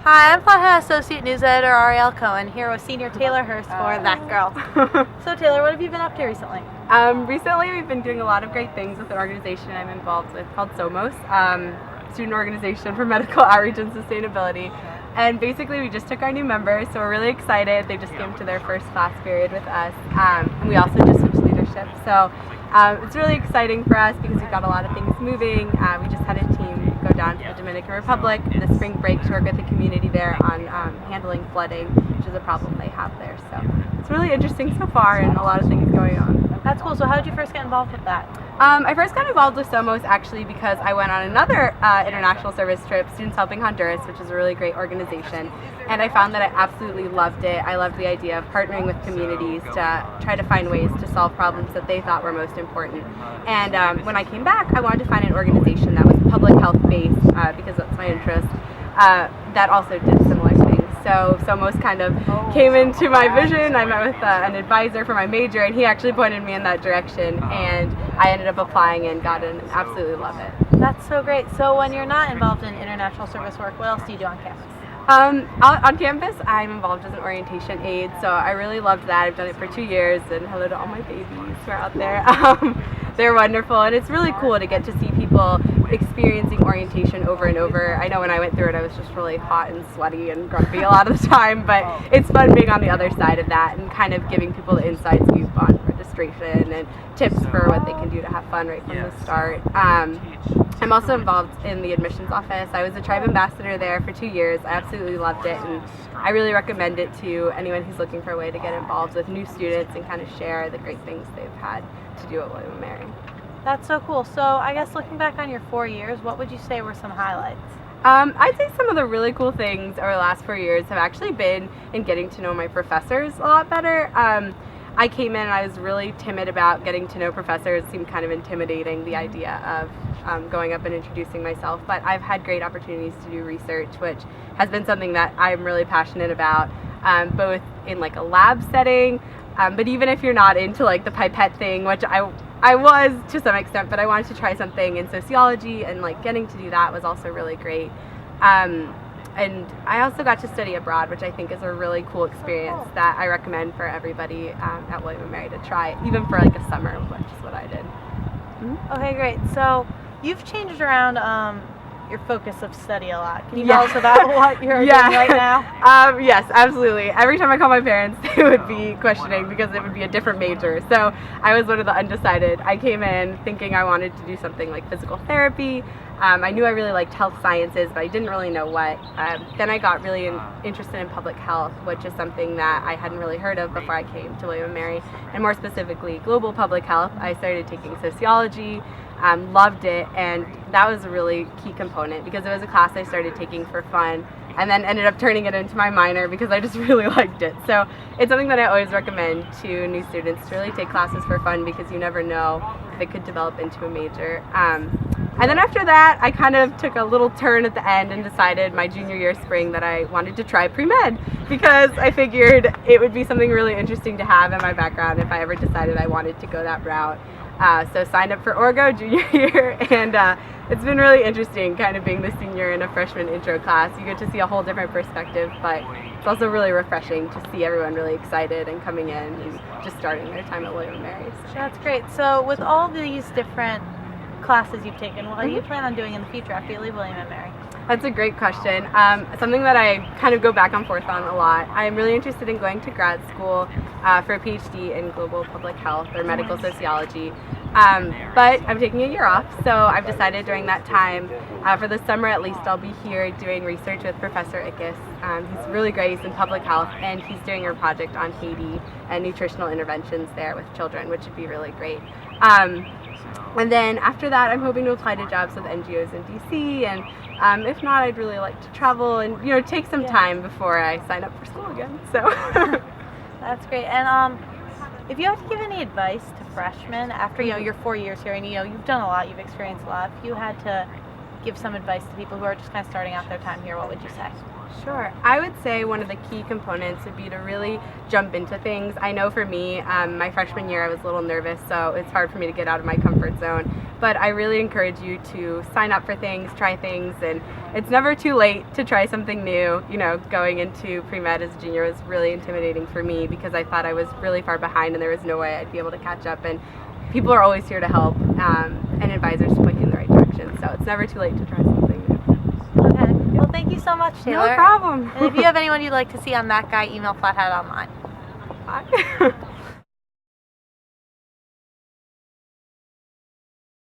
Hi, I'm Florida Associate News Editor Ariel Cohen, here with Senior Taylor Hurst for That Girl. So Taylor, what have you been up to recently? Recently we've been doing a lot of great things with an organization I'm involved with called SOMOS, Student Organization for Medical Outreach and Sustainability. And basically we just took our new members, so we're really excited. They just came to their first class period with us, and we also just switched leadership. So it's really exciting for us because we've got a lot of things moving. We just had a team go down to the Dominican Republic this spring break to work with the community there on handling flooding, which is a problem they have there. So it's really interesting so far and a lot of things going on. That's cool. So how did you first get involved with that? I first got involved with SOMOS actually because I went on another international service trip, Students Helping Honduras, which is a really great organization, and I found that I absolutely loved it. I loved the idea of partnering with communities to try to find ways to solve problems that they thought were most important. And when I came back, I wanted to find an organization that was public health based, because that's my interest, that also did similar things. So SOMOS kind of came into my vision. I met with an advisor for my major, and he actually pointed me in that direction, and I ended up applying and got in and absolutely love it. That's so great. So when you're not involved in international service work, what else do you do on campus? On campus, I'm involved as an orientation aide, so I really loved that. I've done it for 2 years, and hello to all my babies who are out there. They're wonderful, and it's really cool to get to see people experiencing orientation over and over. I know when I went through it, I was just really hot and sweaty and grumpy a lot of the time, but it's fun being on the other side of that and kind of giving people the inside scoop on registration and tips for what they can do to have fun right from the start. I'm also involved in the admissions office. I was a tribe ambassador there for 2 years. I absolutely loved it, and I really recommend it to anyone who's looking for a way to get involved with new students and kind of share the great things they've had to do at William & Mary. That's so cool. So I guess looking back on your 4 years, what would you say were some highlights? I'd say some of the really cool things over the last 4 years have actually been in getting to know my professors a lot better. I came in and I was really timid about getting to know professors. It seemed kind of intimidating, the idea of going up and introducing myself, but I've had great opportunities to do research, which has been something that I'm really passionate about, both in like a lab setting, but even if you're not into like the pipette thing, which I was to some extent, but I wanted to try something in sociology, and like getting to do that was also really great. And I also got to study abroad, which I think is a really cool experience that I recommend for everybody at William & Mary to try, even for like a summer, which is what I did. Okay, great. So you've changed around your focus of study a lot. Can you tell us about what you're doing right now? Yes, absolutely. Every time I call my parents, they would be questioning because it would be a different major. So I was one of the undecided. I came in thinking I wanted to do something like physical therapy. I knew I really liked health sciences, but I didn't really know what. Then I got really interested in public health, which is something that I hadn't really heard of before I came to William & Mary, and more specifically global public health. I started taking sociology, loved it, and that was a really key component because it was a class I started taking for fun and then ended up turning it into my minor because I just really liked it. So it's something that I always recommend to new students, to really take classes for fun because you never know if it could develop into a major. And then after that, I kind of took a little turn at the end and decided my junior year spring that I wanted to try pre-med because I figured it would be something really interesting to have in my background if I ever decided I wanted to go that route. So signed up for Orgo junior year, and it's been really interesting kind of being the senior in a freshman intro class. You get to see a whole different perspective, but it's also really refreshing to see everyone really excited and coming in and just starting their time at William & Mary. So. That's great. So with all these different classes you've taken, what do you plan on doing in the future after you leave William & Mary? That's a great question. Something that I kind of go back and forth on a lot. I'm really interested in going to grad school for a PhD in global public health or medical sociology. But I'm taking a year off, so I've decided during that time, for the summer at least, I'll be here doing research with Professor Ickes. He's really great. He's in public health, and he's doing a project on Haiti and nutritional interventions there with children, which would be really great. And then after that, I'm hoping to apply to jobs with NGOs in DC, and if not, I'd really like to travel and take some time before I sign up for school again. So that's great. And if you have to give any advice to freshmen after your 4 years here, and you've done a lot, you've experienced a lot. If you had to give some advice to people who are just kind of starting out their time here, what would you say? Sure. I would say one of the key components would be to really jump into things. I know for me, my freshman year I was a little nervous, so it's hard for me to get out of my comfort zone. But I really encourage you to sign up for things, try things, and it's never too late to try something new. You know, going into pre-med as a junior was really intimidating for me because I thought I was really far behind and there was no way I'd be able to catch up. And people are always here to help, and advisors to point you in the right direction. So it's never too late to try something new. Okay. Well, thank you so much, Taylor. No problem. And if you have anyone you'd like to see on That Guy, email Flathead Online. Bye.